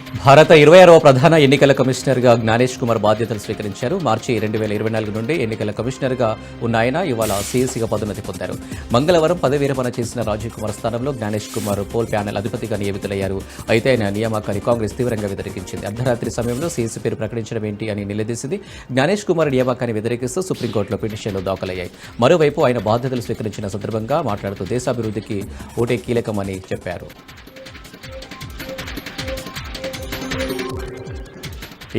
భారత 26వ ప్రధాన ఎన్నికల కమిషనర్గా జ్ఞానేష్ కుమార్ బాధ్యతలు స్వీకరించారు. మార్చి 2024 నుండి ఎన్నికల కమిషనర్గా ఉన్న ఆయన ఇవాళ సీఎస్సీగా పదోన్నతి పొందారు. మంగళవారం పదవి విరమణ చేసిన రాజీవ్ కుమార్ స్థానంలో జ్ఞానేష్ కుమార్ పోల్ ప్యానెల్ అధిపతిగా నియమితులయ్యారు. అయితే ఆయన నియామకాన్ని కాంగ్రెస్ తీవ్రంగా వ్యతిరేకించింది. అర్ధరాత్రి సమయంలో సీఎస్సీ పేరు ప్రకటించడం ఏంటి అని నిలదీసింది. జ్ఞానేష్ కుమార్ నియామకాన్ని వ్యతిరేకిస్తూ సుప్రీంకోర్టులో పిటిషన్లు దాఖలయ్యాయి. మరోవైపు ఆయన బాధ్యతలు స్వీకరించిన సందర్భంగా మాట్లాడుతూ దేశాభివృద్ధికి ఓటే కీలకమని చెప్పారు.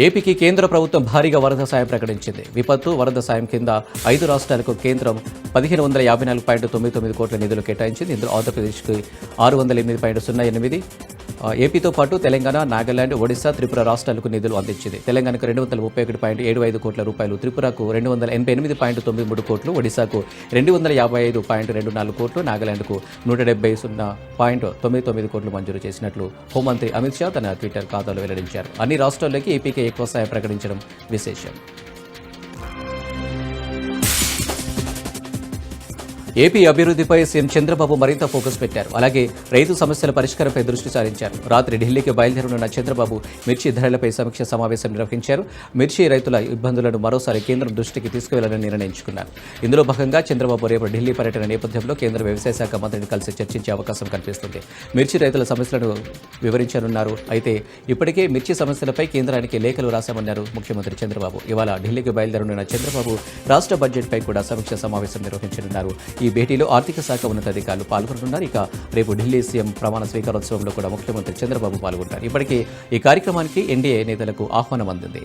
ఏపీకి కేంద్ర ప్రభుత్వం భారీగా వరద సాయం ప్రకటించింది. విపత్తు, వరద సాయం కింద 5 రాష్ట్రాలకు కేంద్రం 1554.99 కోట్ల నిధులు కేటాయించింది. ఇందులో ఆంధ్రప్రదేశ్కి 608.08, ఏపీతో పాటు తెలంగాణ, నాగాలాండ్, ఒడిశా, త్రిపుర రాష్ట్రాలకు నిధులు అందించింది. తెలంగాణకు 231.75 కోట్ల రూపాయలు, త్రిపురకు 288.93 కోట్లు, ఒడిశాకు 255.24 కోట్లు, నాగాలాండ్కు 170.99 కోట్లు మంజూరు చేసినట్లు హోంమంత్రి అమిత్ షా తన ట్విట్టర్ ఖాతాలో వెల్లడించారు. అన్ని రాష్ట్రాల్లోకి ఏపీకి ఎక్కువ సాయం ప్రకటించడం విశేషం. ఏపీ అభివృద్ధిపై సీఎం చంద్రబాబు మరింత ఫోకస్ పెట్టారు. అలాగే రైతు సమస్యల పరిష్కారంపై దృష్టి సారించారు. రాత్రి ఢిల్లీకి బయలుదేరనున్న చంద్రబాబు మిర్చి ధరలపై సమీక్ష సమావేశం నిర్వహించారు. మిర్చి రైతుల ఇబ్బందులను మరోసారి కేంద్రం దృష్టికి తీసుకువెళ్లాలని నిర్ణయించుకున్నారు. ఇందులో భాగంగా చంద్రబాబు రేపు ఢిల్లీ పర్యటన నేపథ్యంలో కేంద్ర వ్యవసాయ శాఖ మంత్రిని కలిసి చర్చించే అవకాశం కనిపిస్తుంది. మిర్చి రైతుల సమస్యలను వివరించనున్నారు. అయితే ఇప్పటికే మిర్చి సమస్యలపై కేంద్రానికి లేఖలు రాశామన్నారు ముఖ్యమంత్రి చంద్రబాబు. ఇవాళ ఢిల్లీకి బయలుదేరనున్న చంద్రబాబు రాష్ట్ర బడ్జెట్పై కూడా సమీక్ష సమావేశం నిర్వహించనున్నారు. ఈ భేటీలో ఆర్థిక శాఖ ఉన్నతాధికారులు పాల్గొంటున్నారు. ఇక రేపు ఢిల్లీ సీఎం ప్రమాణ స్వీకారోత్సవంలో కూడా ముఖ్యమంత్రి చంద్రబాబు పాల్గొంటారు. ఇప్పటికే ఈ కార్యక్రమానికి ఎన్డీఏ నేతలకు ఆహ్వానం అందింది.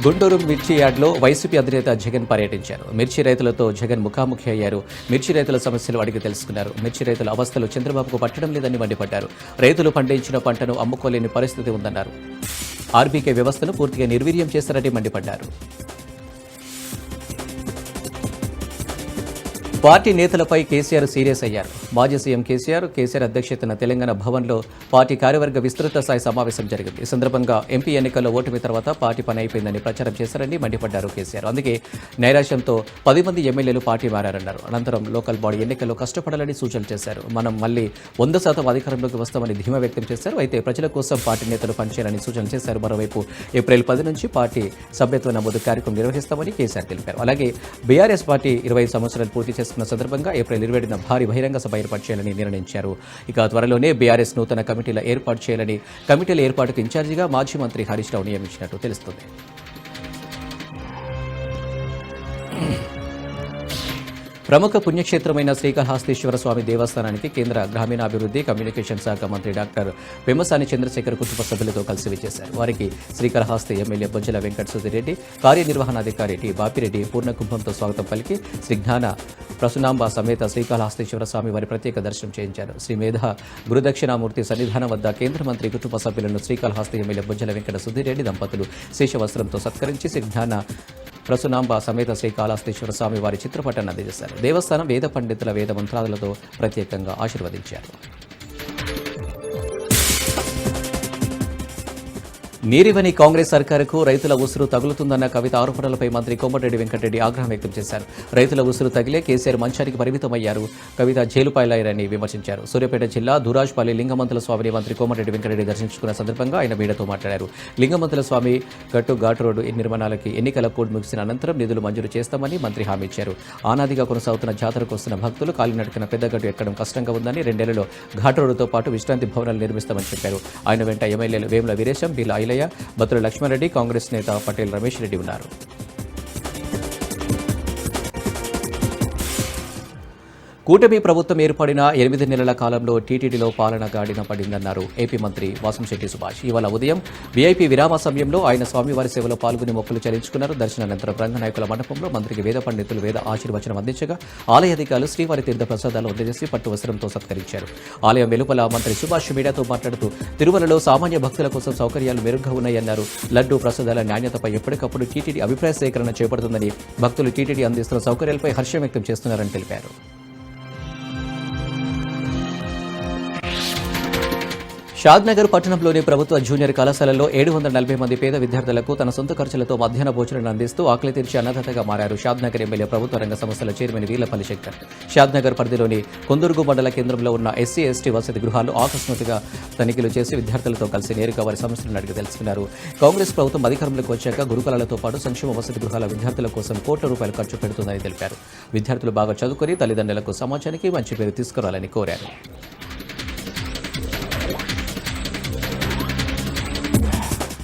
గుంటూరు మిర్చి యార్డ్లో వైసీపీ అధినేత జగన్ పర్యటించారు. మిర్చి రైతులతో జగన్ ముఖాముఖి అయ్యారు. మిర్చి రైతుల సమస్యలు అడిగి తెలుసుకున్నారు. మిర్చి రైతుల అవస్థలు చంద్రబాబుకు పట్టడం లేదని మండిపడ్డారు. రైతులు పండించిన పంటను అమ్ముకోలేని పరిస్థితి ఉందన్నారు. ఆర్బీకే వ్యవస్థను పూర్తిగా నిర్వీర్యం చేస్తారని మండిపడ్డారు. పార్టీ నేతలపై కేసీఆర్ సీరియస్ అయ్యారు. మాజీ సీఎం కేసీఆర్ అధ్యక్షతన తెలంగాణ భవన్లో పార్టీ కార్యవర్గ విస్తృత స్థాయి సమావేశం జరిగింది. ఈ సందర్భంగా ఎంపీ ఎన్నికల్లో ఓటమి తర్వాత పార్టీ పని అయిపోయిందని ప్రచారం చేశారని మండిపడ్డారు కేసీఆర్. అందుకే నైరాశ్యంతో 10 మంది ఎమ్మెల్యేలు పార్టీ మారారన్నారు. అనంతరం లోకల్ బాడీ ఎన్నికల్లో కష్టపడాలని సూచనలు చేశారు. మనం మళ్లీ 100% అధికారంలోకి వస్తామని ధీమా వ్యక్తం చేశారు. అయితే ప్రజల కోసం పార్టీ నేతలు పనిచేయాలని సూచనలు చేశారు. మరోవైపు ఏప్రిల్ 10 నుంచి పార్టీ సభ్యత్వ నమోదు కార్యక్రమం నిర్వహిస్తామని కేసీఆర్ తెలిపారు. అలాగే బీఆర్ఎస్ పార్టీ 25 సంవత్సరాలు పూర్తి చేసుకున్న సందర్భంగా ఏప్రిల్ 27న భారీ బహిరంగ సభ ఏర్పాటు చేయాలని నిర్ణయించారు. ఇక త్వరలోనే బీఆర్ఎస్ నూతన కమిటీల ఏర్పాటు చేయాలని, కమిటీల ఏర్పాటుకు ఇన్ఛార్జిగా మాజీ మంత్రి హరీష్ రావు నియమించినట్టు తెలుస్తుంది. ప్రముఖ పుణ్యక్షేత్రమైన శ్రీకాళహస్తీశ్వర స్వామి దేవస్థానానికి కేంద్ర గ్రామీణాభివృద్ధి, కమ్యూనికేషన్ శాఖ మంత్రి డాక్టర్ పెమ్మసాని చంద్రశేఖర్ కుటుంబ సభ్యులతో కలిసి విచ్చేశారు. వారికి శ్రీకాళహస్తి ఎమ్మెల్యే బొజ్జల వెంకట సుధిరెడ్డి, కార్యనిర్వహణాధికారి టి బాపిరెడ్డి పూర్ణకుంభంతో స్వాగతం పలికి శ్రీ జ్ఞాన ప్రసునాంబ సమేత శ్రీకాళహస్తీశ్వర స్వామి వారి ప్రత్యేక దర్శనం చేయించారు. శ్రీ మేధ గురుదక్షిణామూర్తి సన్నిధానం వద్ద కేంద్ర మంత్రి కుటుంబ సభ్యులను శ్రీకాళహస్తి ఎమ్మెల్యే బొజ్జల వెంకట సుధిరెడ్డి దంపతులు శేషవస్త్రంతో సత్కరించి శ్రీ జ్ఞాన ప్రసునాంబ సమేత శ్రీకాళహస్తీశ్వర స్వామి వారి చిత్రపటాన్ని అందజేశారు. దేవస్థానం వేద పండితుల వేద మంత్రాలతో ప్రత్యేకంగా ఆశీర్వదించారు. నీరివని కాంగ్రెస్ సర్కారుకు రైతుల ఉసురు తగులుతుందన్న కవిత ఆరోపణలపై మంత్రి కోమటిరెడ్డి వెంకటరెడ్డి ఆగ్రహం వ్యక్తం చేశారు. రైతుల ఉసురు తగిలే కేసీఆర్ మంచానికి పరిమితమయ్యారు. కవిత జైలుపాలయ్యారని విమర్శించారు. సూర్యాపేట జిల్లా దురాజ్పల్లి లింగమంతుల స్వామిని మంత్రి కోమటిరెడ్డి వెంకటరెడ్డి దర్శించుకున్న సందర్భంగా ఆయన మీడియాతో మాట్లాడారు. లింగమంతుల స్వామి ఘాట్ రోడ్డు నిర్మాణాలకి ఎన్నికల కోడ్ ముగిసిన అనంతరం నిధులు మంజూరు చేస్తామని మంత్రి హామీ ఇచ్చారు. ఆనాదిగా కొనసాగుతున్న జాతరకు వస్తున్న భక్తులు కాలినడకన పెద్దగట్టు ఎక్కడం కష్టంగా ఉందని 2 నెలల్లో ఘాట్ రోడ్డుతో పాటు విశ్రాంతి భవనాలు నిర్మిస్తామని చెప్పారు. ఆయన వెంట ఎమ్మెల్యేలు వేముల వీరేశం, బిల్ల ఐలయ్య, బత్తుల లక్ష్మారెడ్డి, కాంగ్రెస్ నేత పటేల్ రమేష్ రెడ్డి ఉన్నారు. కూటమి ప్రభుత్వం ఏర్పడిన 8 నెలల కాలంలో టీటీడీలో పాలన గాడిన పడిందన్నారు ఏపీ మంత్రి వాసంశెట్టి సుభాష్. ఇవాళ ఉదయం వీఐపీ విరామ సమయంలో ఆయన స్వామివారి సేవలో పాల్గొని మొక్కులు చెల్లించుకున్నారు. దర్శనానంతరం రంగనాయకుల మండపంలో మంత్రికి వేద పండితులు వేద ఆశీర్వచనం అందించగా ఆలయ అధికారులు శ్రీవారి తీర్థ ప్రసాదాలు అందజేసి పట్టు వస్త్రంతో సత్కరించారు. ఆలయం వెలుపల మంత్రి సుభాష్ మీడియాతో మాట్లాడుతూ తిరుమలలో సామాన్య భక్తుల కోసం సౌకర్యాలు మెరుగ్గా ఉన్నాయన్నారు. లడ్డూ ప్రసాదాల నాణ్యతపై ఎప్పటికప్పుడు టీటీడీ అభిప్రాయ సేకరణ చేపడుతుందని, భక్తులు టీటీడీ అందిస్తున్న సౌకర్యాలపై హర్షం వ్యక్తం చేస్తున్నారని తెలిపారు. షాద్నగర్ పట్టణంలోని ప్రభుత్వ జూనియర్ కళాశాలలో 740 మంది పేద విద్యార్థులకు తన సొంత ఖర్చులతో మధ్యాహ్న భోజనాన్ని అందిస్తూ ఆకలి తీర్చి అన్నదాతగా మారారు షాద్నగర్ ఎమ్మెల్యే ప్రభుత్వ రంగ సంస్థల చైర్మన్ వీలపల్లి శంకర్. షాద్నగర్ పరిధిలోని కొందుర్గు మండల కేంద్రంలో ఉన్న ఎస్సీ ఎస్టీ వసతి గృహాల్లో ఆకస్మికంగా తనిఖీలు చేసి విద్యార్థులతో కలిసి నేరుగా వారి సమస్యలను అడిగి తెలుసుకున్నారు. కాంగ్రెస్ ప్రభుత్వం అధికారంలోకి వచ్చాక గురుకులాలతో పాటు సంక్షేమ వసతి గృహాల విద్యార్థుల కోసం కోట్ల రూపాయలు ఖర్చు పెడుతుందని తెలిపారు. విద్యార్థులు బాగా చదువుకుని తల్లిదండ్రులకు సమాజానికి మంచి పేరు తీసుకురావాలని కోరారు.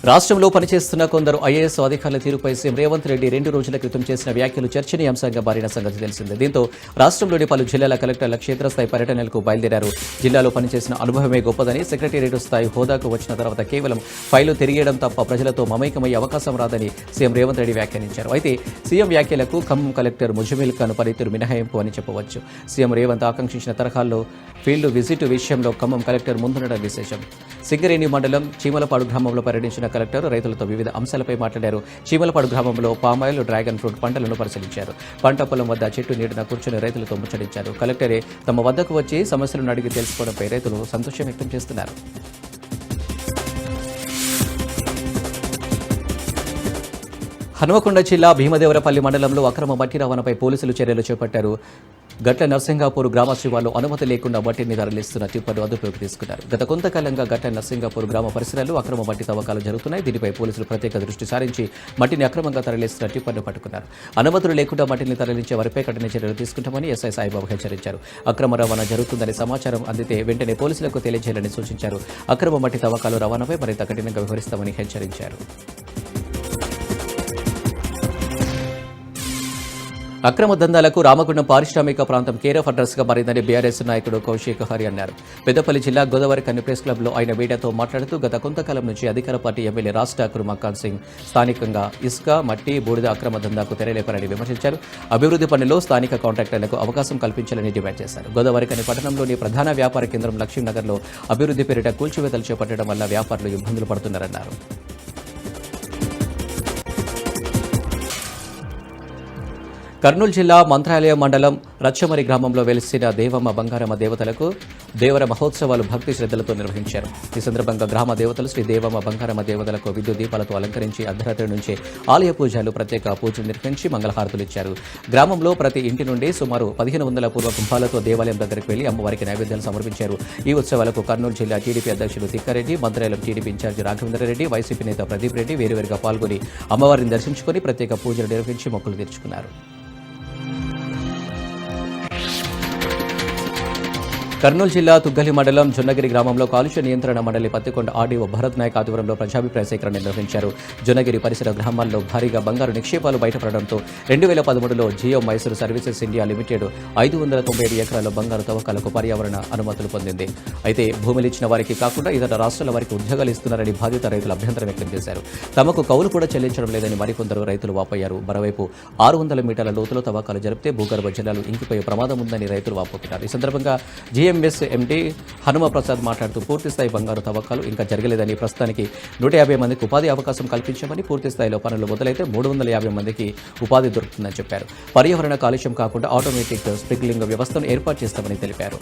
రాష్ట్రంలో పనిచేస్తున్న కొందరు ఐఏఎస్ అధికారుల తీరుపై సీఎం రేవంత్ రెడ్డి 2 రోజుల క్రితం చేసిన వ్యాఖ్యలు చర్చనీయాంశంగా మారిన సంగతి తెలిసిందే. దీంతో రాష్ట్రంలోని పలు జిల్లాల కలెక్టర్ల క్షేత్రస్థాయి పర్యటనలకు బయలుదేరారు. జిల్లాలో పనిచేసిన అనుభవమే గొప్పదని, సెక్రటేరియట్ స్థాయి హోదాకు వచ్చిన తర్వాత కేవలం ఫైలు తిరిగేయడం తప్ప ప్రజలతో మమేకమయ్యే అవకాశం రాదని సీఎం రేవంత్ రెడ్డి వ్యాఖ్యానించారు. అయితే సీఎం వ్యాఖ్యలకు ఖమ్మం కలెక్టర్ ముజమిల్ ఖాన్ పనితీరు మినహాయింపు అని చెప్పవచ్చు. సీఎం రేవంత్ ఆకాంక్షించిన తరహాల్లో ఫీల్డ్ విజిట్ విషయంలో ఖమ్మం కలెక్టర్ ముందుండడం విశేషం. సింగరేణి మండలం చీమలపాడు గ్రామంలో పర్యటించిన కలెక్టర్ రైతులతో వివిధ అంశాలపై మాట్లాడారు. చీమలపాడు గ్రామంలో పామాయిల్, డ్రాగన్ ఫ్రూట్ పంటలను పరిశీలించారు. పంట పొలం వద్ద చెట్టు నీడన కూర్చొని రైతులతో ముచ్చటించారు. కలెక్టరే తమ వద్దకు వచ్చి సమస్యలను అడిగి తెలుసుకోవడంపై రైతులు సంతోషం వ్యక్తం చేస్తున్నారు. హనుమకొండ జిల్లా భీమదేవరపల్లి మండలంలో అక్రమ మట్టి రవాణాపై పోలీసులు చర్యలు చేపట్టారు. గట్ల నర్సింగాపూర్ గ్రామ శివార్లు అనుమతి లేకుండా మట్టిని తరలిస్తున్న టిప్పర్ను అదుపులోకి తీసుకున్నారు. గత కొంతకాలంగా గట్ల నర్సింగాపూర్ గ్రామ పరిసరాల్లో అక్రమ మట్టి తవ్వకాలు జరుగుతున్నాయి. దీనిపై పోలీసులు ప్రత్యేక దృష్టి సారించి మట్టిని అక్రమంగా తరలిస్తున్న టిప్పర్ను పట్టుకున్నారు. అనుమతులు లేకుండా మట్టిని తరలించే వారిపై కఠిన చర్యలు తీసుకుంటామని ఎస్ఐ సాయిబాబు హెచ్చరించారు. అక్రమ రవాణా జరుగుతుందని సమాచారం అందితే వెంటనే పోలీసులకు తెలియజేయాలని సూచించారు. అక్రమ మట్టి తవ్వకాలు రవాణాపై మరింత కఠినంగా వ్యవహరిస్తామని హెచ్చరించారు. అక్రమ దందాలకు రామగుండం పారిశ్రామిక ప్రాంతం కేర్ ఆఫ్ అడ్రస్గా మారిందని బీఆర్ఎస్ నాయకుడు కౌశిక్ హరి అన్నారు. పెద్దపల్లి జిల్లా గోదావరి కన్ను ప్రెస్ క్లబ్లో ఆయన మీడియాతో మాట్లాడుతూ గత కొంతకాలం నుంచి అధికార పార్టీ ఎమ్మెల్యే రాజ్ ఠాకూర్ మక్కాన్ సింగ్ స్థానికంగా ఇసుక, మట్టి, బూడిద అక్రమ దందాకు తెరలేపారని విమర్శించారు. అభివృద్ధి పనుల్లో స్థానిక కాంట్రాక్టర్లకు అవకాశం కల్పించాలని డిమాండ్ చేశారు. గోదావరి కని పట్టణంలోని ప్రధాన వ్యాపార కేంద్రం లక్ష్మీనగర్లో అభివృద్ధి పేరిట కూల్చివేతలు చేపట్టడం వల్ల వ్యాపారులు ఇబ్బందులు పడుతున్నారన్నారు. కర్నూలు జిల్లా మంత్రాలయం మండలం రచ్చమరి గ్రామంలో వెలిసిన దేవమ్మ బంగారమ్మ దేవతలకు దేవర మహోత్సవాలు భక్తి శ్రద్ధలతో నిర్వహించారు. ఈ సందర్భంగా గ్రామ దేవతలు శ్రీ దేవమ్మ బంగారమ్మ దేవతలకు విద్యుత్ దీపాలతో అలంకరించి అర్ధరాత్రి నుంచే ఆలయ పూజలు, ప్రత్యేక పూజలు నిర్వహించి మంగళహారతులు ఇచ్చారు. గ్రామంలో ప్రతి ఇంటి నుండి సుమారు 1500 పూర్వ కుంభాలతో దేవాలయం దగ్గరికి వెళ్లి అమ్మవారికి నైవేద్యాలు సమర్పించారు. ఈ ఉత్సవాలకు కర్నూలు జిల్లా టీడీపీ అధ్యక్షులు Tikkareddy, Mantralayam TDP incharge Raghavendrareddy, YCP నేత ప్రదీప్ రెడ్డి వేరువేరుగా పాల్గొని అమ్మవారిని దర్శించుకుని ప్రత్యేక పూజలు నిర్వహించి మొక్కులు తీర్చుకున్నారు. కర్నూలు జిల్లా తుగ్గలి మండలం జొన్నగిరి గ్రామంలో కాలుష్య నియంత్రణ మండలి పత్తికొండ ఆర్డీఓ భరత్ నాయక్ ఆధ్వర్యంలో ప్రజాభిప్రాయ సేకరణ నిర్వహించారు. జొన్నగిరి పరిసర గ్రామాల్లో భారీగా బంగారు నిక్షేపాలు బయటపడడంతో 2013లో Geo Mysore Services India Limited 597 ఎకరాల బంగారు తవ్వకాలకు పర్యావరణ అనుమతులు పొందింది. అయితే భూములు ఇచ్చిన వారికి కాకుండా ఇతర రాష్ట్రాల వారికి ఉద్యోగాలు ఇస్తున్నారని బాధిత రైతులు అభ్యంతరం వ్యక్తం చేశారు. తమకు కౌలు కూడా చెల్లించడం లేదని మరికొందరు రైతులు వాపోయారు. మరోవైపు 600 మీటర్ల లోతులో తవ్వకాలు జరిపితే భూగర్భ జలాలు ఇంకిపోయే ప్రమాదం ఉందని రైతులు వాపోతున్నారు. ఈ సందర్భంగా జిఎంఎస్ ఎండీ హనుమప్రసాద్ మాట్లాడుతూ పూర్తిస్థాయి బంగారు తవ్వకాలు ఇంకా జరగలేదని, ప్రస్తుతానికి 150 మందికి ఉపాధి అవకాశం కల్పించామని, పూర్తి స్థాయిలో పనులు మొదలైతే 350 మందికి ఉపాధి దొరుకుతుందని చెప్పారు. పర్యావరణ కాలుష్యం కాకుండా ఆటోమేటిక్ స్ప్రింక్లింగ్ వ్యవస్థను ఏర్పాటు చేస్తామని తెలిపారు.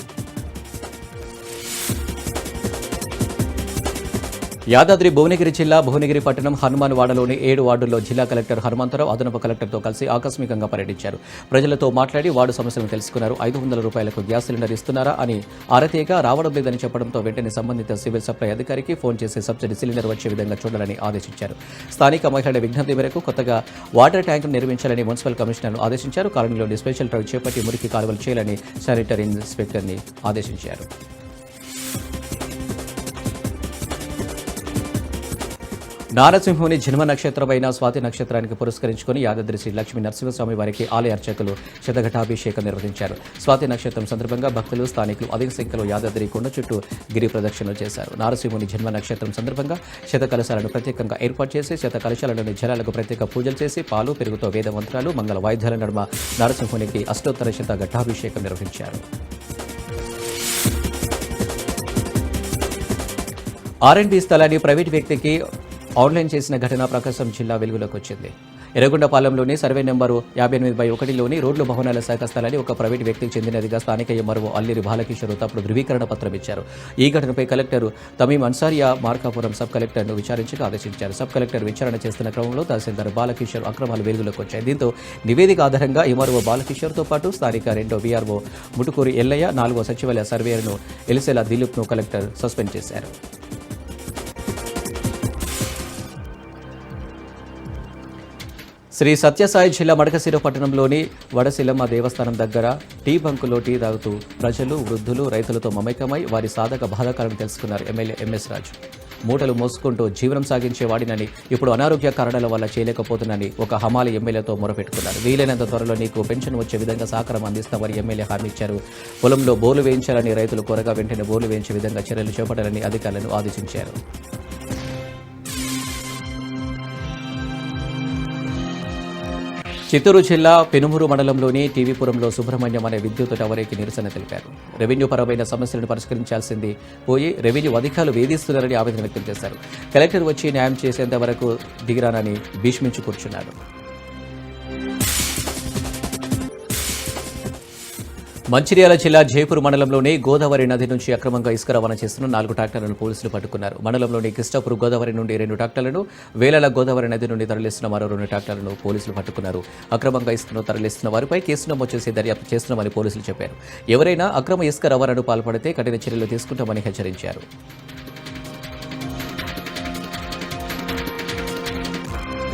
యాదాద్రి భువనగిరి జిల్లా భువనగిరి పట్టణం హనుమాన్ వాడలోని 7 వార్డుల్లో జిల్లా కలెక్టర్ హనుమంతరావు అదనపు కలెక్టర్తో కలిసి ఆకస్మికంగా పర్యటించారు. ప్రజలతో మాట్లాడి వార్డు సమస్యలను తెలుసుకున్నారు. 500 రూపాయలకు గ్యాస్ సిలిండర్ ఇస్తున్నారా అని ఆరతీయగా రావడం లేదని చెప్పడంతో వెంటనే సంబంధిత సివిల్ సప్లై అధికారికి ఫోన్ చేసి సబ్సిడీ సిలిండర్ వచ్చే విధంగా చూడాలని ఆదేశించారు. స్థానిక మహిళల విజ్ఞప్తి మేరకు కొత్తగా వాటర్ ట్యాంక్ నిర్మించాలని మున్సిపల్ కమిషనర్ను ఆదేశించారు. కాలనీలోని స్పెషల్ డ్రైవ్ చేపట్టి మురికి కాలువలు చేయాలని శానిటరీ ఇన్స్పెక్టర్ని ఆదేశించారు. నారసింహుని జన్మ నక్షత్రమైన స్వాతి నక్షత్రానికి పురస్కరించుకుని యాదాద్రి శ్రీ లక్ష్మీ నరసింహస్వామి వారికి ఆలయ అర్చకులు శతఘటాభిషేకం నిర్వహించారు. స్వాతి నక్షత్రం సందర్భంగా భక్తులు, స్థానికులు అధిక సంఖ్యలో యాదాద్రి కొండ చుట్టూ గిరి ప్రదక్షిణలు చేశారు. నారసింహుని జన్మ నక్షత్రం సందర్భంగా శతకలశాలను ప్రత్యేకంగా ఏర్పాటు చేసి శతకలశాలలోని జలాలకు ప్రత్యేక పూజలు చేసి పాలు, పెరుగుతో వేద మంత్రాలు, మంగళ వాయిద్యాల నడుమ నారసింహునికి అష్టోత్తర శతఘటాభిషేకం నిర్వహించారు. R&B స్థలాన్ని ప్రైవేట్ వ్యక్తికి ఆన్లైన్ చేసిన ఘటన ప్రకాశం జిల్లా వెలుగులోకి వచ్చింది. ఎర్రగొండపాలెంలోని సర్వే నెంబరు 58/1లోని రోడ్లు భవనాల శాఖ స్థలాన్ని ఒక ప్రైవేటు వ్యక్తికి చెందినదిగా స్థానిక ఎంఆర్ఓ అల్లిరి బాలకిషోర్ తప్పుడు ధృవీకరణ పత్రం ఇచ్చారు. ఈ ఘటనపై కలెక్టర్ తమీం అన్సారియా మార్కాపురం సబ్ కలెక్టర్ను విచారించగా ఆదేశించారు. సబ్ కలెక్టర్ విచారణ చేస్తున్న క్రమంలో తహసీల్దార్ బాలకిషోర్ అక్రమాలు వెలుగులోకి వచ్చాయి. దీంతో నివేదిక ఆధారంగా ఎంఆర్ఓ బాలకిషోర్తో పాటు స్థానిక 2వ వీఆర్ఓ ముటుకూరి ఎల్లయ్య, 4వ సచివాలయ సర్వేయర్ను ఎలిసెల దిలీప్ను కలెక్టర్ సస్పెండ్ చేశారు. శ్రీ సత్యసాయి జిల్లా మడకశిర పట్టణంలోని వడశిలమ్మ దేవస్థానం దగ్గర టీ బంకులో టీ తాగుతూ ప్రజలు, వృద్ధులు, రైతులతో మమేకమై వారి సాధక బాధకాలను తెలుసుకున్నారు ఎమ్మెల్యే ఎంఎస్ రాజు. మూటలు మోసుకుంటూ జీవనం సాగించేవాడినని, ఇప్పుడు అనారోగ్య కారణాల వల్ల చేయలేకపోతున్నానని ఒక హమాలి ఎమ్మెల్యేతో మొరపెట్టుకున్నారు. వీలైనంత త్వరలో నీకు పెన్షన్ వచ్చే విధంగా సహకారం అందిస్తామని ఎమ్మెల్యే హామీ ఇచ్చారు. పొలంలో బోర్లు వేయించాలని, రైతులు కోరగా వెంటనే బోర్లు వేయించే విధంగా చర్యలు చేపట్టాలని అధికారులను ఆదేశించారు. చిత్తూరు జిల్లా పెనుమూరు మండలంలోని టీవీపురంలో సుబ్రహ్మణ్యం అనే విద్యుత్ టవరేకి నిరసన తెలిపారు. రెవెన్యూ పరమైన సమస్యలను పరిష్కరించాల్సింది పోయి రెవెన్యూ అధికారులు వేధిస్తున్నారని ఆవేదన వ్యక్తం చేశారు. కలెక్టర్ వచ్చి న్యాయం చేసేంత వరకు దిగిరానని భీష్మించి కూర్చున్నారు. మంచిర్యాల జిల్లా జైపూర్ మండలంలోని గోదావరి నది నుంచి అక్రమంగా ఇసుక రవాణా చేస్తున్న 4 ట్రాక్టర్లను పోలీసులు పట్టుకున్నారు. మండలంలోని కిస్టాపూర్ గోదావరి నుండి 2 ట్రాక్టర్లను, వేలాల గోదావరి నది నుండి తరలిస్తున్న మరో 2 ట్రాక్టర్లను పోలీసులు పట్టుకున్నారు. అక్రమంగా ఇసుకను తరలిస్తున్న వారిపై కేసు నమోదు చేసి దర్యాప్తు చేస్తున్నామని పోలీసులు చెప్పారు. ఎవరైనా అక్రమ ఇసుక రవాణాను పాల్పడితే కఠిన చర్యలు తీసుకుంటామని హెచ్చరించారు.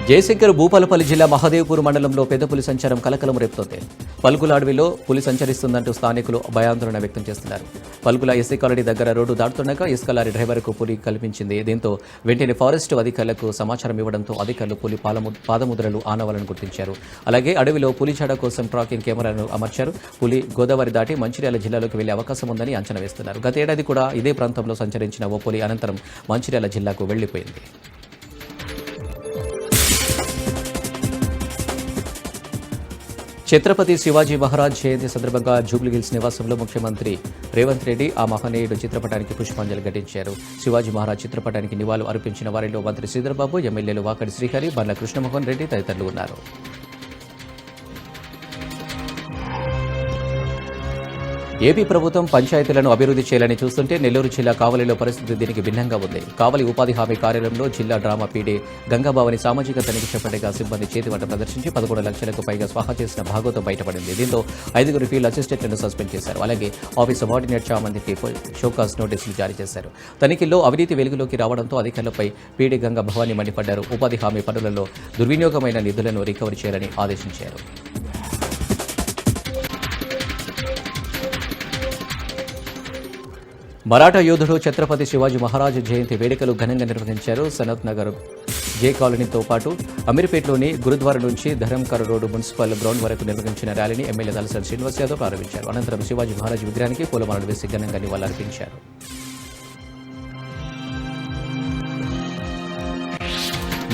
జయశంకర్ భూపాలపల్లి జిల్లా మహదేవ్పూర్ మండలంలో పెద్ద పులి సంచారం కలకలం రేపుతోంది. పల్గుల అడవిలో పులి సంచరిస్తుందంటూ స్థానికులు భయాందోళన వ్యక్తం చేస్తున్నారు. పల్గుల ఎస్సీ కాలనీ దగ్గర రోడ్డు దాటుతుండగా ఇసుక లారీ డ్రైవర్కు పులి కల్పించింది. దీంతో వెంటనే ఫారెస్ట్ అధికారులకు సమాచారం ఇవ్వడంతో అధికారులు పులి పాదముద్రలు, ఆనవాలను గుర్తించారు. అలాగే అడవిలో పులి చాడ కోసం ట్రాకింగ్ కెమెరాను అమర్చారు. పులి గోదావరి దాటి మంచిర్యాల జిల్లాలోకి వెళ్లే అవకాశం ఉందని అంచనా వేస్తున్నారు. గతేడాది కూడా ఇదే ప్రాంతంలో సంచరించిన ఓ పులి అనంతరం మంచిర్యాల జిల్లాకు వెళ్లిపోయింది. ఛత్రపతి శివాజీ మహారాజ్ జయంతి సందర్భంగా జూబ్లీహిల్స్ నివాసంలో ముఖ్యమంత్రి రేవంత్ రెడ్డి ఆ మహనీయుడు చిత్రపటానికి పుష్పాంజలి ఘటించారు. శివాజీ మహారాజ్ చిత్రపటానికి నివాళులు అర్పించిన వారిలో మంత్రి శ్రీధర్బాబు, ఎమ్మెల్యేలు వాకడి శ్రీహరి, బండ్ల కృష్ణమోహన్ రెడ్డి తదితరులు ఉన్నారు. ఏపీ ప్రభుత్వం పంచాయతీలను అభివృద్ధి చేయాలని చూస్తుంటే నెల్లూరు జిల్లా కావలిలో పరిస్థితి దీనికి భిన్నంగా ఉంది. కావలి ఉపాధి హామీ కార్యాలయంలో జిల్లా డ్రామా పీడీ గంగాబావని సామాజిక తనిఖీ చేపట్టగా సిబ్బంది చేతివంట ప్రదర్శించి 11 లక్షలకు పైగా స్వాహా చేసిన భాగోతం బయటపడింది. దీంతో 5 ఫీల్డ్ అసిస్టెంట్లను సస్పెండ్ చేశారు. అలాగే ఆఫీస్ సబార్డినేట్ చామందికి షోకాస్ నోటీసులు జారీ చేశారు. తనిఖీల్లో అవినీతి వెలుగులోకి రావడంతో అధికారులపై పీడీ గంగా భవాని మండిపడ్డారు. ఉపాధి హామీ పనులలో దుర్వినియోగమైన నిధులను రికవరీ చేయాలని ఆదేశించారు. మరాఠా యోధుడు ఛత్రపతి శివాజీ మహారాజ్ జయంతి వేడుకలు ఘనంగా నిర్వహించారు. సనత్ నగర్ జే కాలనీతో పాటు అమీర్పేటలోని గురుద్వారా నుంచి ధరంకర్ రోడ్డు మున్సిపల్ గ్రౌండ్ వరకు నిర్వహించిన ర్యాలీని ఎమ్మెల్యే తలసాని శ్రీనివాస్ యాదవ్ ప్రారంభించారు. అనంతరం శివాజీ మహారాజ్ విగ్రహానికి పూలమాలలు వేసి ఘనంగా నివాళులర్పించారు.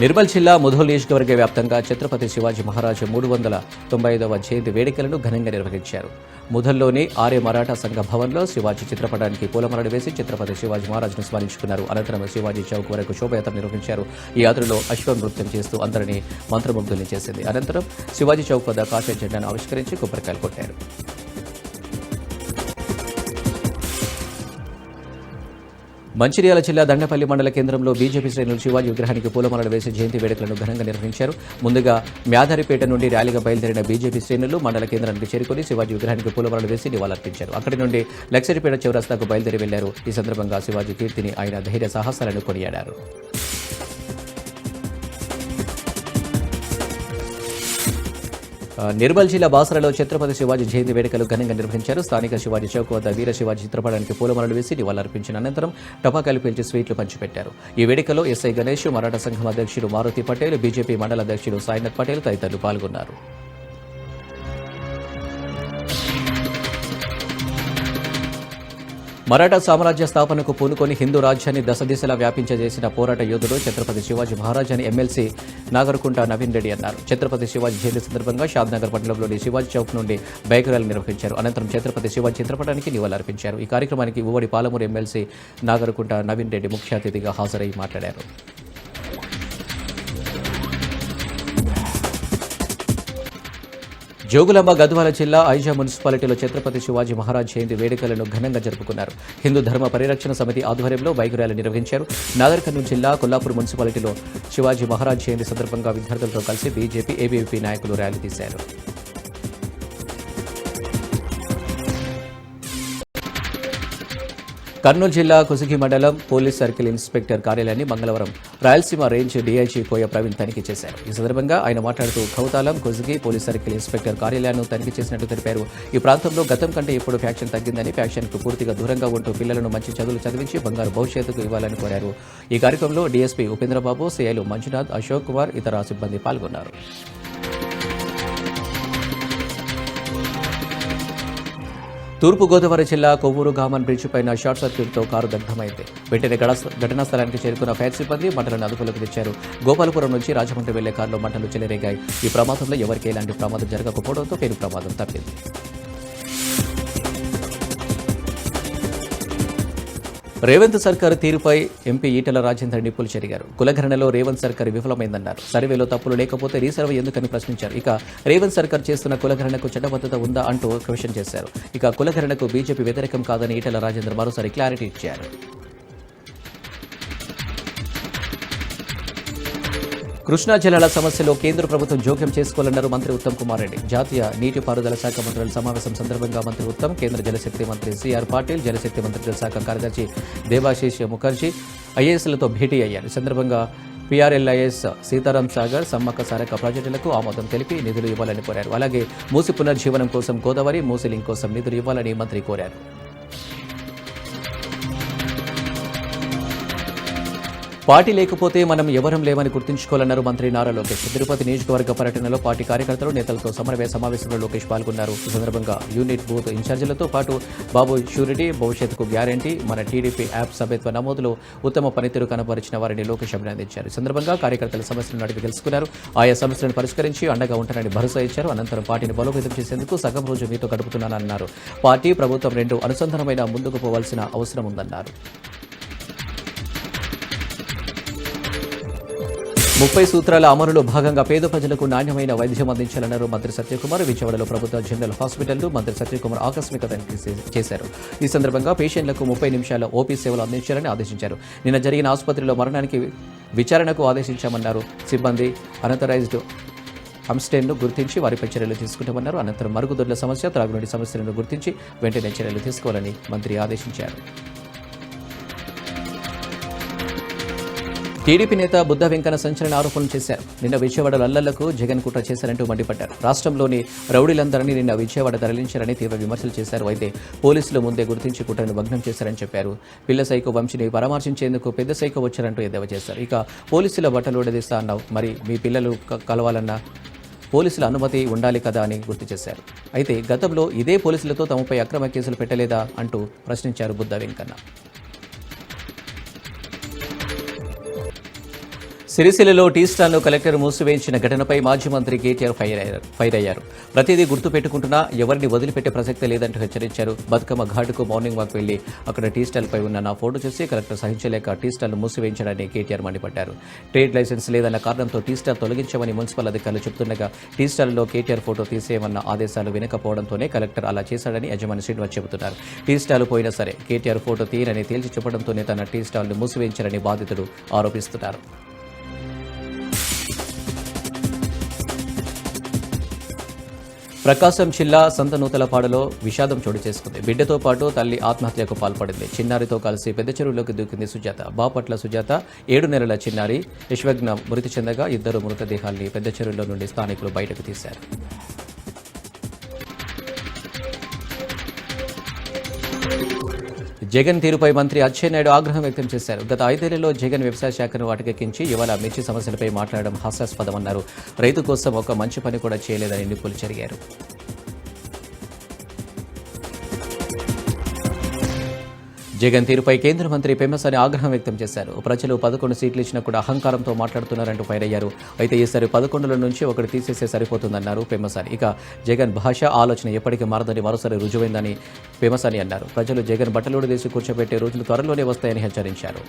నిర్మల్ జిల్లా ముధోల్ నియోజకవర్గ వ్యాప్తంగా ఛత్రపతి శివాజీ మహారాజ్ 395వ జయంతి వేడుకలను ఘనంగా నిర్వహించారు. ముధల్లోని ఆర్య మరాఠా సంఘ భవన్లో శివాజీ చిత్రపటానికి పూలమాలలు వేసి ఛత్రపతి శివాజీ మహారాజ్ను స్మరించుకున్నారు. అనంతరం శివాజీ చౌక్ వరకు శోభయాత్ర నిర్వహించారు. ఈ యాత్రలో అశ్వం నృత్యం చేస్తూ అందరినీ మంత్రముగ్ధుల్ని చేసింది. అనంతరం శివాజీ చౌక్ వద్ద కాషాయ జెండాను ఆవిష్కరించి కొబ్బరికాయలు కొట్టారు. మంచిర్యాల జిల్లా దండపల్లి మండల కేంద్రంలో బీజేపీ శ్రేణులు శివాజీ విగ్రహానికి పూలమాలలు వేసి జయంతి వేడుకలను ఘనంగా నిర్వహించారు. ముందుగా మ్యాదారిపేట నుండి ర్యాలీగా బయలుదేరిన బీజేపీ శ్రేణులు మండల కేంద్రానికి చేరుకుని శివాజీ విగ్రహానికి పూలమాలలు వేసి నివాళులర్పించారు. అక్కడి నుండి లక్సరిపేట చౌరస్తాకు బయలుదేరి వెళ్లారు. ఈ సందర్భంగా శివాజీ కీర్తిని, ఆయన ధైర్య సాహసాలను కొనియాడారు. నిర్మల్ జిల్లా బాసరలో ఛత్రపతి శివాజీ జయంతి వేడుకలు ఘనంగా నిర్వహించారు. స్థానిక శివాజీ చౌక్ వద్ద వీర శివాజీ చిత్రపటానికి పూలమాలలు వేసి నివాళులర్పించిన అనంతరం టపాకాయలు పేల్చి స్వీట్లు పంచిపెట్టారు. ఈ వేడుకలో ఎస్ఐ గణేష్, మరాఠా సంఘం అధ్యక్షుడు మారుతి పటేల్, బీజేపీ మండల అధ్యక్షుడు సాయినాథ్ పటేల్ తదితరులు పాల్గొన్నారు. మరాఠా సామ్రాజ్య స్థాపనకు పూనుకొని హిందూ రాజ్యాన్ని దశదిశలా వ్యాపించజేసిన పోరాట యోధుడు ఛత్రపతి శివాజీ మహారాజ్ అని ఎమ్మెల్సీ నాగరకుంట నవీన్ రెడ్డి అన్నారు. ఛత్రపతి శివాజీ జయంతి సందర్భంగా షాద్నగర్ పట్టణంలోని శివాజీ చౌక్ నుండి బైక్ ర్యాలీ నిర్వహించారు. అనంతరం ఛత్రపతి శివాజీ చిత్రపటానికి నివాళులర్పించారు. ఈ కార్యక్రమానికి ఉవ్వడి పాలమూరు ఎమ్మెల్సీ నాగరకుంట నవీన్ రెడ్డి ముఖ్య అతిథిగా హాజరై మాట్లాడారు. జోగులాంబ గద్వాల జిల్లా ఐజా మున్సిపాలిటీలో ఛత్రపతి శివాజీ మహారాజ్ జయంతి వేడుకలను ఘనంగా జరుపుకున్నారు. హిందూ ధర్మ పరిరక్షణ సమితి ఆధ్వర్యంలో బైక్ ర్యాలీ నిర్వహించారు. నాగర్ కర్నూలు జిల్లా కొల్లాపూర్ మున్సిపాలిటీలో శివాజీ మహారాజ్ జయంతి సందర్భంగా విద్యార్థులతో కలిసి బీజేపీ, ఏబీవీపీ నాయకులు ర్యాలీ తీశారు. కర్నూలు జిల్లా కుసుగి మండలం పోలీస్ సర్కిల్ ఇన్స్పెక్టర్ కార్యాలయాన్ని మంగళవారం రాయలసీమ రేంజ్ డీఐజీ కోయ ప్రవీణ్ తనిఖీ చేశారు. ఈ సందర్భంగా ఆయన మాట్లాడుతూ కౌతాలం, కుసుగి పోలీస్ సర్కిల్ ఇన్స్పెక్టర్ కార్యాలయాన్ని తనిఖీ చేసినట్టు తెలిపారు. ఈ ప్రాంతంలో గతం కంటే ఇప్పుడు ఫ్యాక్షన్ తగ్గిందని, ఫ్యాక్షన్కు పూర్తిగా దూరంగా ఉంటూ పిల్లలను మంచి చదువులు చదివించి బంగారు భవిష్యత్తుకు ఇవ్వాలని కోరారు. ఈ కార్యక్రమంలో డీఎస్పీ ఉపేంద్రబాబు, సిఐలు మంజునాథ్, అశోక్ కుమార్, ఇతర సిబ్బంది పాల్గొన్నారు. తూర్పుగోదావరి జిల్లా కొవ్వూరు గామన్ బ్రిడ్జ్ పైన షార్ట్ సర్క్యూట్తో కారు దగ్ధమైంది. వెంటనే ఘటనా స్థలానికి చేరుకున్న ఫైర్ సిబ్బంది మంటలను అదుపులోకి తెచ్చారు. గోపాలపురం నుంచి రాజమండ్రి వెళ్లే కారులో మంటలు చెలరేగాయి. ఈ ప్రమాదంలో ఎవరికీ ఎలాంటి ప్రమాదం జరగకపోవడంతో పేరు ప్రమాదం తప్పింది. రేవంత్ సర్కార్ తీరుపై ఎంపీ ఈటెల రాజేందర్ నిప్పులు చెరిగారు. కులగణనలో రేవంత్ సర్కార్ విఫలమైందన్నారు. సర్వేలో తప్పులు లేకపోతే రీసర్వే ఎందుకని ప్రశ్నించారు. ఇక రేవంత్ సర్కార్ చేస్తున్న కులగణనకు చట్టబద్ధత ఉందా అంటూ క్వశ్చన్ చేశారు. ఇక కులగణనకు బీజేపీ వ్యతిరేకం కాదని ఈటెల రాజేందర్ మరోసారి క్లారిటీ ఇచ్చారు. కృష్ణా జలాల సమస్యలో కేంద్ర ప్రభుత్వం జోక్యం చేసుకోవాలన్నారు మంత్రి ఉత్తమ్ కుమార్ రెడ్డి. జాతీయ నీటిపారుదల శాఖ మంత్రుల సమావేశం సందర్భంగా మంత్రి ఉత్తమ్, కేంద్ర జలశక్తి మంత్రి సిఆర్ పాటిల్, జలశక్తి మంత్రిత్వ శాఖ కార్యదర్శి దేవాశీష్ ముఖర్జీ ఐఏఎస్లతో భేటీ అయ్యారు. ఈ సందర్భంగా పీఆర్ఎల్ఐఎస్ సీతారాం సాగర్, సమ్మక్క సారక్క ప్రాజెక్టులకు ఆమోదం తెలిపి నిధులు ఇవ్వాలని కోరారు. అలాగే మూసి పునర్జీవనం కోసం గోదావరి, మూసి లింక్ కోసం నిధులు ఇవ్వాలని మంత్రి కోరారు. పార్టీ లేకపోతే మనం ఎవరం లేవని గుర్తుంచుకోవాలన్నారు మంత్రి నారా లోకేష్. తిరుపతి నియోజకవర్గ పర్యటనలో పార్టీ కార్యకర్తలు, నేతలతో సమన్వయ సమావేశంలో లోకేష్ పాల్గొన్నారు. ఈ సందర్భంగా యూనిట్ బూత్ ఇన్ఛార్జీలతో పాటు బాబు షూరిటీ, భవిష్యత్తుకు గ్యారంటీ, మన టీడీపీ యాప్ సభ్యత్వ నమోదులో ఉత్తమ పనితీరు కనబరిచిన వారిని లోకేష్ అభినందించారు. ఈ సందర్భంగా కార్యకర్తల సమస్యలను అడిగి తెలుసుకున్నారు. ఆయా సమస్యలను పరిష్కరించి అండగా ఉంటారని భరోసా ఇచ్చారు. అనంతరం పార్టీని బలోపేతం చేసేందుకు సగం రోజు మీతో గడుపుతున్నానన్నారు. పార్టీ, ప్రభుత్వం రెండు అనుసంధానమైన ముందుకు పోవాల్సిన అవసరం ఉందన్నారు. 30 సూత్రాల అమలులో భాగంగా పేద ప్రజలకు నాణ్యమైన వైద్యం అందించాలన్నారు మంత్రి సత్యకుమార్. విజయవాడలో ప్రభుత్వ జనరల్ హాస్పిటల్ను మంత్రి సత్యకుమార్ ఆకస్మిక తనిఖీ చేశారు. ఈ సందర్భంగా పేషెంట్లకు 30 నిమిషాల ఓపీ సేవలు అందించాలని ఆదేశించారు. నిన్న జరిగిన ఆసుపత్రిలో మరణానికి విచారణకు ఆదేశించామన్నారు. సిబ్బంది అనథరైజ్డ్ హమ్స్టేన్ను గుర్తించి వారిపై చర్యలు తీసుకుంటామన్నారు. అనంతరం మరుగుదొడ్ల సమస్య, త్రాగునీటి సమస్యలను గుర్తించి వెంటనే చర్యలు తీసుకోవాలని మంత్రి ఆదేశించారు. టీడీపీ నేత బుద్ధ వెంకన్న సంచలన ఆరోపణలు చేశారు. నిన్న విజయవాడలో అల్లర్లకు జగన్ కుట్ర చేశారంటూ మండిపడ్డారు. రాష్ట్రంలోని రౌడీలందరినీ నిన్న విజయవాడ తరలించారని తీవ్ర విమర్శలు చేశారు. అయితే పోలీసులు ముందే గుర్తించి కుట్రను భగ్నం చేశారని చెప్పారు. పిల్ల సైకో వంశీని పరామర్శించేందుకు పెద్ద సైకో వచ్చారంటూ ఎద్దేవా చేశారు. ఇక పోలీసుల బట్టలు ఉడదీస్తా అన్నావు, మరి మీ పిల్లలు కలవాలన్నా పోలీసుల అనుమతి ఉండాలి కదా అని గుర్తు చేశారు. అయితే గతంలో ఇదే పోలీసులతో తమపై అక్రమ కేసులు పెట్టలేదా అంటూ ప్రశ్నించారు బుద్ధ వెంకన్న. సిరిసిల్లలో టీ స్టాల్ను కలెక్టర్ మూసివేయించిన ఘటనపై మాజీ మంత్రి కేటీఆర్ ఫైర్ అయ్యారు. ప్రతిదీ గుర్తుపెట్టుకుంటున్నా ఎవరిని వదిలిపెట్టే ప్రసక్తే లేదంటూ హెచ్చరించారు. బతుకమ్మ ఘాటుకు మార్నింగ్ వాక్ వెళ్లి అక్కడ టీ స్టాల్పై ఉన్న నా ఫోటో చూసి కలెక్టర్ సహించలేక టీ స్టాల్ను మూసివేయించడాన్ని కేటీఆర్ మండిపడ్డారు. ట్రేడ్ లైసెన్స్ లేదన్న కారణంతో టీ స్టాల్ తొలగించామని మున్సిపల్ అధికారులు చెబుతుండగా టీ స్టాల్లో కేటీఆర్ ఫోటో తీసేయమన్న ఆదేశాలు వినకపోవడంతోనే కలెక్టర్ అలా చేశాడని యజమాని శ్రీనివాస్ చెబుతున్నారు. టీ స్టాల్ పోయినా సరే కేటీఆర్ ఫోటో తీయనని తేల్చి చెప్పడంతోనే తన టీ స్టాల్ను మూసివేయించారని బాధితుడు ఆరోపిస్తున్నారు. ప్రకాశం జిల్లా సంతనూతలపాడులో విషాదం చోటు చేసుకుంది. బిడ్డతో పాటు తల్లి ఆత్మహత్యకు పాల్పడింది. చిన్నారితో కలిసి పెద్ద చెరువులోకి దూకింది సుజాత. బాపట్ల సుజాత 7 నెలల చిన్నారి యశ్వగ్న మృతి చెందగా 2 మృతదేహాల్ని పెద్ద చెరువులో నుండి స్థానికులు బయటకు తీశారు. జగన్ తీరుపై మంత్రి అచ్చెన్నాయుడు ఆగ్రహం వ్యక్తం చేశారు. గత 5 ఏళ్లలో జగన్ వ్యవసాయ శాఖను వాటికెక్కించి ఇవాళ మిర్చి సమస్యలపై మాట్లాడడం హాస్యాస్పదమన్నారు. రైతు కోసం ఒక మంచి పని కూడా చేయలేదని నిప్పులు చెరిగారు. జగన్ తీరుపై కేంద్ర మంత్రి పెమ్మసాని ఆగ్రహం వ్యక్తం చేశారు. ప్రజలు 11 సీట్లు ఇచ్చినా కూడా అహంకారంతో మాట్లాడుతున్నారంటూ ఫైర్ అయ్యారు. అయితే ఈసారి 11 నుంచి ఒకటి తీసేస్తే సరిపోతుందన్నారు పెమ్మసాని. ఇక జగన్ భాష, ఆలోచన ఎప్పటికీ మారదని మరోసారి రుజువైందని పెమ్మసాని అన్నారు. ప్రజలు జగన్ బట్టలోడు తీసి కూర్చోబెట్టే రోజులు త్వరలోనే వస్తాయని హెచ్చరించారు.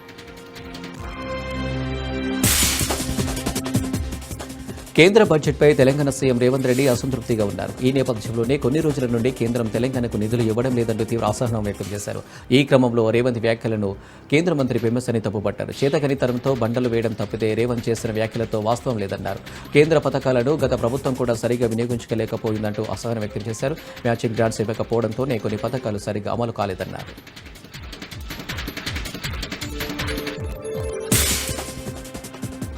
కేంద్ర బడ్జెట్పై తెలంగాణ సీఎం రేవంత్ రెడ్డి అసంతృప్తిగా ఉన్నారు. ఈ నేపథ్యంలోనే కొన్ని రోజుల నుండి కేంద్రం తెలంగాణకు నిధులు ఇవ్వడం లేదంటూ తీవ్ర అసహనం వ్యక్తం చేశారు. ఈ క్రమంలో రేవంత్ వ్యాఖ్యలను కేంద్ర మంత్రి పెమ్మసాని తప్పుపట్టారు. చేతకనితనంతో బండలు వేయడం తప్పితే రేవంత్ చేసిన వ్యాఖ్యలతో వాస్తవం లేదన్నారు. కేంద్ర పథకాలను గత ప్రభుత్వం కూడా సరిగా వినియోగించుకోలేకపోయిందంటూ అసహనం వ్యక్తం చేశారు. మ్యాచింగ్ గ్రాంట్స్ ఇవ్వకపోవడంతోనే కొన్ని పథకాలు సరిగా అమలు కాలేదన్నారు.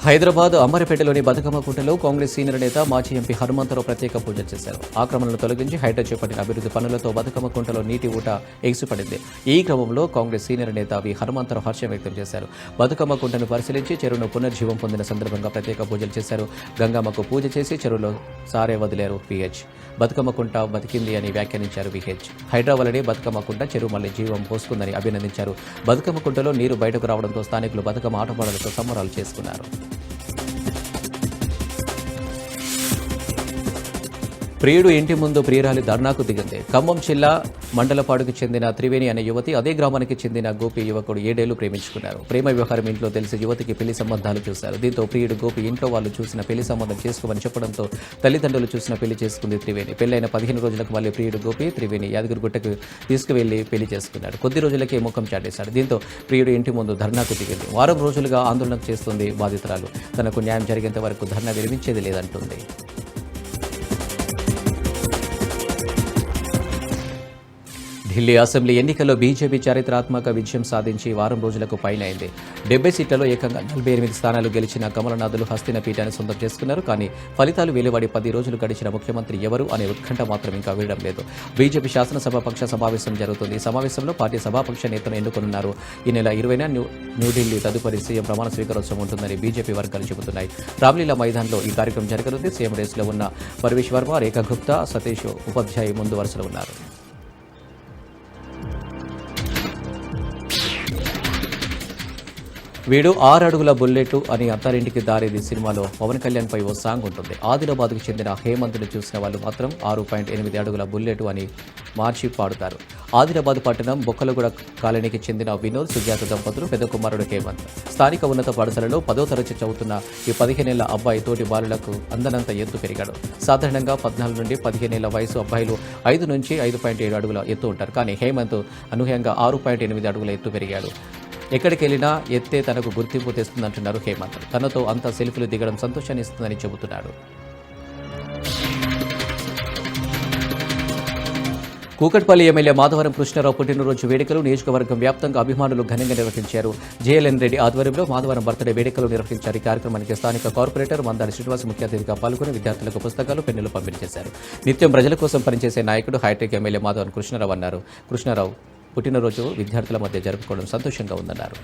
హైదరాబాద్ అమరపేటలోని బతుకమ్మ కుంటలో కాంగ్రెస్ సీనియర్ నేత మాజీ ఎంపీ హనుమంతరావు ప్రత్యేక పూజలు చేశారు. ఆక్రమణను తొలగించి హైడ్రా చేపట్టిన అభివృద్ధి పనులతో బతుకమ్మ కుంటలో నీటి ఊట ఎగిసిపడింది. ఈ క్రమంలో కాంగ్రెస్ సీనియర్ నేత వి హనుమంతరావు హర్షం వ్యక్తం చేశారు. బతుకమ్మ కుంటను పరిశీలించి చెరువును పునర్జీవం పొందిన సందర్భంగా ప్రత్యేక పూజలు చేశారు. గంగమ్మకు పూజ చేసి చెరువులో సారే వదిలారు విహెచ్. బతుకమ్మ కుంట బతికింది అని వ్యాఖ్యానించారు విహెచ్. హైడ్రా వల్లనే బతుకమ్మ కుంట చెరువు మళ్లీ జీవం పోసుకుందని అభినందించారు. బతుకమ్మ కుంటలో నీరు బయటకు రావడంతో స్థానికులు బతుకమ్మ ఆటపాటలతో సంబరాలు చేసుకున్నారు. ప్రియుడు ఇంటి ముందు ప్రియురాలి ధర్నాకు దిగింది. ఖమ్మం జిల్లా మండలపాడుకు చెందిన త్రివేణి అనే యువతి అదే గ్రామానికి చెందిన గోపి యువకుడు 7 ఏళ్లు ప్రేమించుకున్నారు. ప్రేమ వ్యవహారం ఇంట్లో తెలిసి యువతికి పెళ్లి సంబంధాలు చూశారు. దీంతో ప్రియుడు గోపి ఇంట్లో వాళ్ళు చూసిన పెళ్లి సంబంధం చేసుకోమని చెప్పడంతో తల్లిదండ్రులు చూసిన పెళ్లి చేసుకుంది త్రివేణి. పెళ్లైన 15 రోజులకు మళ్ళీ ప్రియుడు గోపి త్రివేణి యాదగిరిగుట్టకు తీసుకువెళ్లి పెళ్లి చేసుకున్నాడు. కొద్ది రోజులకే ముఖం చాటేశాడు. దీంతో ప్రియుడు ఇంటి ముందు ధర్నాకు దిగింది. వారం రోజులుగా ఆందోళన చేస్తుంది బాధితురాలు. తనకు న్యాయం జరిగేంత వరకు ధర్నా విరమించేది లేదంటుంది. ఢిల్లీ అసెంబ్లీ ఎన్నికల్లో బీజేపీ చారిత్రాత్మక విజయం సాధించి వారం రోజులకు పైనైంది. 70 సీట్లలో ఏకంగా 48 స్థానాలు గెలిచిన కమలనాథులు హస్తిన పీఠాన్ని సొంతం చేసుకున్నారు. కానీ ఫలితాలు వెలువడి 10 రోజులు గడిచిన ముఖ్యమంత్రి ఎవరు అనే ఉత్కంఠ మాత్రం ఇంకా వీడడం లేదు. బీజేపీ శాసనసభాపక్ష సమావేశం జరుగుతుంది. ఈ సమావేశంలో పార్టీ సభాపక్ష నేతను ఎన్నుకున్నారు. ఈ నెల 20న న్యూఢిల్లీ తదుపరి సీఎం ప్రమాణ స్వీకారోత్సవం ఉంటుందని బీజేపీ వర్గాలు చెబుతున్నాయి. రామ్లీలా మైదాన్లో ఈ కార్యక్రమం జరగనుంది. సీఎం రేసులో ఉన్న పరమేష్ వర్మ, రేఖా గుప్తా, సతీష్ ఉపాధ్యాయ్ ముందు వరుసలో ఉన్నారు. వీడు 6 అడుగుల బుల్లెట్ అని అత్తారింటికి దారేది సినిమాలో పవన్ కళ్యాణ్ పై ఓ సాంగ్ ఉంటుంది. ఆదిలాబాద్కు చెందిన హేమంత్ను చూసిన వాళ్ళు మాత్రం 6.8 అడుగుల బుల్లెట్ అని మార్చి పాడుతారు. ఆదిలాబాద్ పట్టణం బొక్కలగూడ కాలనీకి చెందిన వినోద్, సుజాత దంపతులు పెద్ద కుమారుడు హేమంత్. స్థానిక ఉన్నత పాఠశాలలో 10వ తరగతి చదువుతున్న ఈ 15 ఏళ్ల అబ్బాయి తోటి బాలులకు అందనంత ఎత్తు పెరిగాడు. సాధారణంగా 14 నుండి 15 ఏళ్ల వయసు అబ్బాయిలు 5 నుంచి 5.7 అడుగుల ఎత్తు ఉంటారు. కానీ హేమంత్ అనూహ్యంగా 6.8 అడుగుల ఎత్తు పెరిగాడు. ఎక్కడికి వెళ్ళినా ఎత్తే తనకు గుర్తింపు తెస్తుందంటున్నారు హేమంత్. తనతో అంతా సెల్ఫీలు దిగడం సంతోషాన్ని ఇస్తుందని చెబుతున్నాడు. కూకట్పల్లి ఎమ్మెల్యే మాధవరం కృష్ణారావు పుట్టినరోజు వేడుకలు నియోజకవర్గం వ్యాప్తంగా అభిమానులు ఘనంగా నిర్వహించారు. జేఎల్ఎన్ రెడ్డి ఆధ్వర్యంలో మాధవరం బర్త్డే వేడుకలు నిర్వహించారు. ఈ కార్యక్రమానికి స్థానిక కార్పొరేటర్ మందారి శ్రీనివాస్ ముఖ్య అతిథిగా పాల్గొని విద్యార్థులకు పుస్తకాలు, పెన్నులు పంపిణీ చేశారు. నిత్యం ప్రజల కోసం పనిచేసే నాయకుడు హైటెక్ ఎమ్మెల్యే మాధవరం కృష్ణారావు అన్నారు. కృష్ణారావు పుట్టినరోజు విద్యార్థుల మధ్య జరుపుకోవడం సంతోషంగా ఉందన్నారు.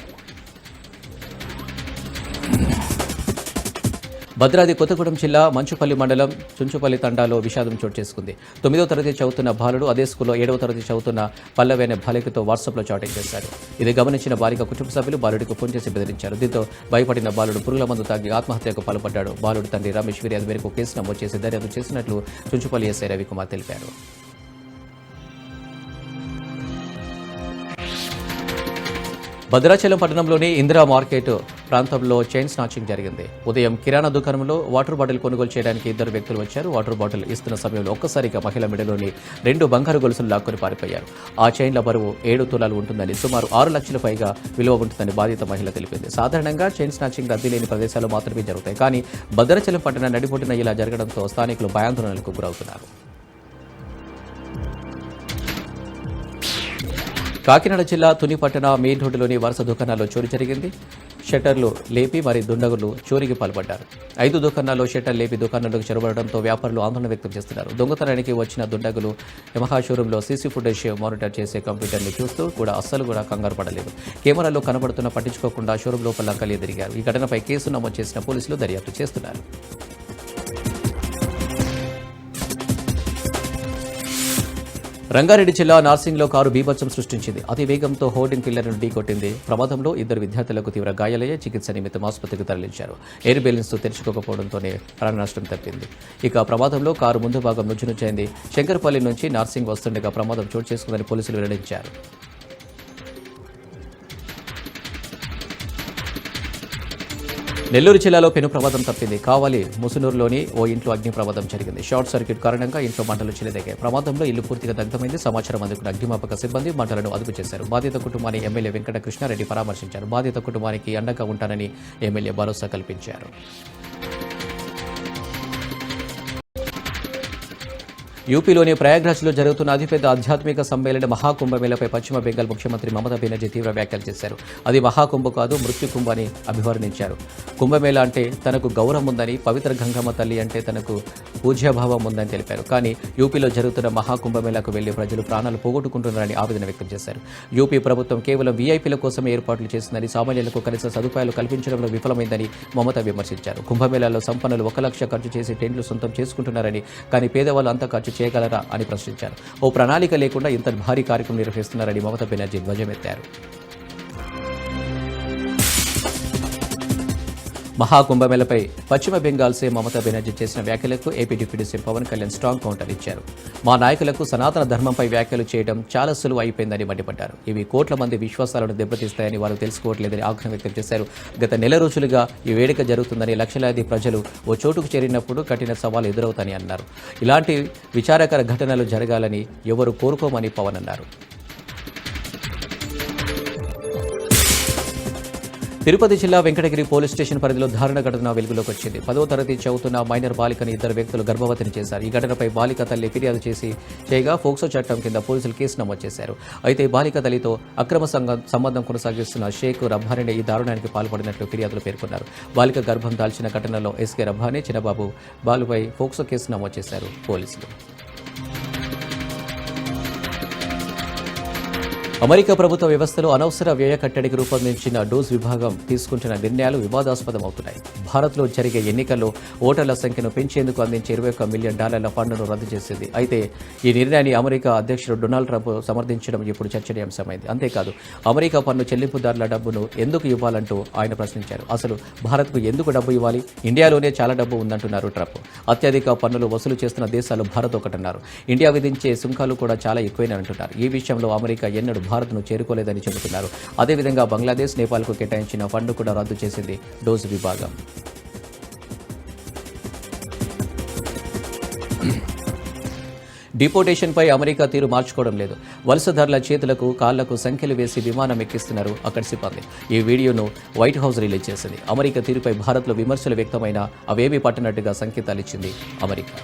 భద్రాద్రి కొత్తగూడెం జిల్లా మంచుపల్లి మండలం చుంచుపల్లి తండాలో విషాదం చోటు చేసుకుంది. 9వ తరగతి చదువుతున్న బాలుడు అదే స్కూల్లో 7వ తరగతి చదువుతున్న పల్లవి అనే బాలికతో వాట్సాప్లో చాటింగ్ చేశారు. ఇది గమనించిన బాలిక కుటుంబ సభ్యులు బాలుడికి ఫోన్ చేసి బెదిరించారు. దీంతో భయపడిన బాలుడు పురుగుల మందు తాగి ఆత్మహత్యకు పాల్పడ్డాడు. బాలుడు తండ్రి రమేష్ ఫిర్యాదు మేరకు కేసు నమోదు చేసి దర్యాప్తు చేసినట్లు చుంచుపల్లి ఎస్ఐ రవికుమార్ తెలిపారు. భద్రాచలం పట్టణంలోని ఇందిరా మార్కెట్ ప్రాంతంలో చైన్ స్నాచింగ్ జరిగింది. ఉదయం కిరాణా దుకాణంలో వాటర్ బాటిల్ కొనుగోలు చేయడానికి 2 వ్యక్తులు వచ్చారు. వాటర్ బాటిల్ ఇస్తున్న సమయంలో ఒక్కసారిగా మహిళ మెడలోని 2 బంగారు గొలుసులు లాక్కొని పారిపోయారు. ఆ చైన్ల బరువు 7 తులాలు ఉంటుందని, సుమారు 6 లక్షల పైగా విలువ ఉంటుందని బాధిత మహిళ తెలిపింది. సాధారణంగా చైన్ స్నాచింగ్ రద్దీ లేని ప్రదేశాల్లో మాత్రమే జరుగుతాయి. కానీ భద్రాచలం పట్టణ నడిబొడ్డున ఇలా జరగడంతో స్థానికులు భయాందోళనలకు గురవుతున్నారు. కాకినాడ జిల్లా తుని పట్టణ మెయిన్ రోడ్డులోని వరుస దుకాణాల్లో చోరీ జరిగింది. షట్టర్లు లేపి మరి దుండగులు చోరీకి పాల్పడ్డారు. 5 దుకాణాల్లో షట్టర్ లేపి దుకాణాల్లోకి చొరబడడంతో వ్యాపారులు ఆందోళన వ్యక్తం చేస్తున్నారు. దొంగతనానికి వచ్చిన దుండగులు యమహా షోరూంలో సీసీ ఫుటేజ్ మానిటర్ చేసే కంప్యూటర్ని చూస్తూ కూడా అస్సలు కూడా కంగారు పడలేదు. కెమెరాలో కనబడుతున్న పట్టించుకోకుండా షోరూం లోపల కలియదిరిగారు. ఈ ఘటనపై కేసు నమోదు చేసిన పోలీసులు దర్యాప్తు చేస్తున్నారు. రంగారెడ్డి జిల్లా నార్సింగ్లో కారు బీభత్సం సృష్టించింది. అతి వేగంతో హోర్డింగ్ పిల్లర్ను ఢీకొట్టింది. ప్రమాదంలో 2 విద్యార్థులకు తీవ్ర గాయాలయ్యాయి. చికిత్స నిమిత్తం ఆసుపత్రికి తరలించారు. ఎయిర్ బ్యాలెన్స్ తెరుచుకోకపోవడంతోనే ప్రాణ నష్టం తప్పింది. ఇక ప్రమాదంలో కారు ముందు భాగం నుజ్జునుజ్జైంది. శంకర్పల్లి నుంచి నార్సింగ్ వస్తుండగా ప్రమాదం చోటు చేసుకుందని పోలీసులు వెల్లడించారు. నెల్లూరు జిల్లాలో పెను ప్రమాదం తప్పింది. కావలి ముసునూరులోని ఓ ఇంట్లో అగ్ని ప్రమాదం జరిగింది. షార్ట్ సర్క్యూట్ కారణంగా ఇంట్లో మంటలు చెలరేగాయి. ప్రమాదంలో ఇల్లు పూర్తిగా దగ్ధమైంది. సమాచారం అందుకున్న అగ్నిమాపక సిబ్బంది మంటలను అదుపు చేశారు. బాధిత కుటుంబాన్ని ఎమ్మెల్యే వెంకట కృష్ణారెడ్డి పరామర్శించారు. బాధిత కుటుంబానికి అండగా ఉంటానని ఎమ్మెల్యే భరోసా కల్పించారు. యూపీలోని ప్రయాగ్రాజ్లో జరుగుతున్న అతిపెద్ద ఆధ్యాత్మిక సమ్మేళన మహాకుంభమేళపై పశ్చిమ బెంగాల్ ముఖ్యమంత్రి మమతా బెనర్జీ తీవ్ర వ్యాఖ్యలు చేశారు. అది మహాకుంభ కాదు, మృత్యుకుంభ అని అభివర్ణించారు. కుంభమేళ అంటే తనకు గౌరవం ఉందని, పవిత్ర గంగమ్మ తల్లి అంటే తనకు పూజ్యభావం ఉందని తెలిపారు. కానీ యూపీలో జరుగుతున్న మహాకుంభమేళకు వెళ్లి ప్రజలు ప్రాణాలు పోగొట్టుకుంటున్నారని ఆవేదన వ్యక్తం చేశారు. యూపీ ప్రభుత్వం కేవలం వీఐపీల కోసమే ఏర్పాట్లు చేసిందని, సామాన్యులకు కనీస సదుపాయాలు కల్పించడంలో విఫలమైందని మమతా విమర్శించారు. కుంభమేళాలో సంపన్నులు 1 లక్ష ఖర్చు చేసి టెంట్లు సొంతం చేసుకుంటున్నారని, కానీ పేదవాళ్ళు అంతా ఖర్చు చేయగలరా అని ప్రశ్నించారు. ఓ ప్రణాళిక లేకుండా ఇంత భారీ కార్యక్రమం నిర్వహిస్తున్నారని మమతా బెనర్జీ ధ్వజమెత్తారు. మహాకుంభమేళపై పశ్చిమ బెంగాల్ సీఎం మమతా బెనర్జీ చేసిన వ్యాఖ్యలకు AP deputy CM Pawan Kalyan strong counter ఇచ్చారు. మా నాయకులకు సనాతన ధర్మంపై వ్యాఖ్యలు చేయడం చాలా సులువు అయిపోయిందని మండిపడ్డారు. ఇవి కోట్ల మంది విశ్వాసాలను దెబ్బతీస్తాయని వారు తెలుసుకోవట్లేదని ఆగ్రహం వ్యక్తం చేశారు. గత నెల రోజులుగా ఈ వేడుక జరుగుతుందని, లక్షలాది ప్రజలు ఓ చోటుకు చేరినప్పుడు కఠిన సవాలు ఎదురవుతాయని అన్నారు. ఇలాంటి విచారకర ఘటనలు జరగాలని ఎవరు కోరుకోమని పవన్ అన్నారు. తిరుపతి జిల్లా వెంకటగిరి పోలీస్ స్టేషన్ పరిధిలో దారుణ ఘటన వెలుగులోకి వచ్చింది. 10వ తరగతి చదువుతున్న మైనర్ బాలికను 2 వ్యక్తులు గర్భవతిని చేశారు. ఈ ఘటనపై బాలిక తల్లి ఫిర్యాదు చేయగా ఫోక్సో చట్టం కింద పోలీసులు కేసు నమోదు చేశారు. అయితే బాలిక తల్లితో అక్రమ సంబంధం కొనసాగిస్తున్న షేక్ రబ్బానీ ఈ దారుణానికి పాల్పడినట్లు ఫిర్యాదులు పేర్కొన్నారు. బాలిక గర్భం దాల్చిన ఘటనలో ఎస్కే రబ్బానీ, చిన్నబాబు బాలుపై ఫోక్సో కేసు నమోదు చేశారు పోలీసులు. అమెరికా ప్రభుత్వ వ్యవస్థలో అనవసర వ్యయ కట్టడికి రూపొందించిన డోస్ విభాగం తీసుకుంటున్న నిర్ణయాలు వివాదాస్పదమవుతున్నాయి. భారత్లో జరిగే ఎన్నికల్లో ఓటర్ల సంఖ్యను పెంచేందుకు అందించే $21 మిలియన్ ఫండ్ను రద్దు చేసింది. అయితే ఈ నిర్ణయాన్ని అమెరికా అధ్యక్షుడు డొనాల్డ్ ట్రంప్ సమర్థించడం ఇప్పుడు చర్చనీయాంశమైంది. అంతేకాదు, అమెరికా పన్ను చెల్లింపుదారుల డబ్బును ఎందుకు ఇవ్వాలంటూ ఆయన ప్రశ్నించారు. అసలు భారత్కు ఎందుకు డబ్బు ఇవ్వాలి? ఇండియాలోనే చాలా డబ్బు ఉందంటున్నారు ట్రంప్. అత్యధిక పన్నులు వసూలు చేస్తున్న దేశాలు భారత్ ఒకటన్నారు. ఇండియా విధించే సుంకాలు కూడా చాలా ఎక్కువైన అంటున్నారు. ఈ విషయంలో అమెరికా ఎన్నడూ భారత్ను చేరుకోలేదని చెబుతున్నారు. అదేవిధంగా బంగ్లాదేశ్, నేపాల్కు కేటాయించిన ఫండ్ కూడా రద్దు చేసింది డోసు విభాగం. డిపోటేషన్పై అమెరికా తీరు మార్చుకోవడం లేదు. వలసదారుల చేతులకు కాళ్లకు సంఖ్యలు వేసి విమానం ఎక్కిస్తున్నారు అక్కడి సిబ్బంది. ఈ వీడియోను వైట్ హౌస్ రిలీజ్ చేసింది. అమెరికా తీరుపై భారత్లో విమర్శలు వ్యక్తమైనా అవేమీ పట్టనట్టుగా సంకేతాలు ఇచ్చింది అమెరికా.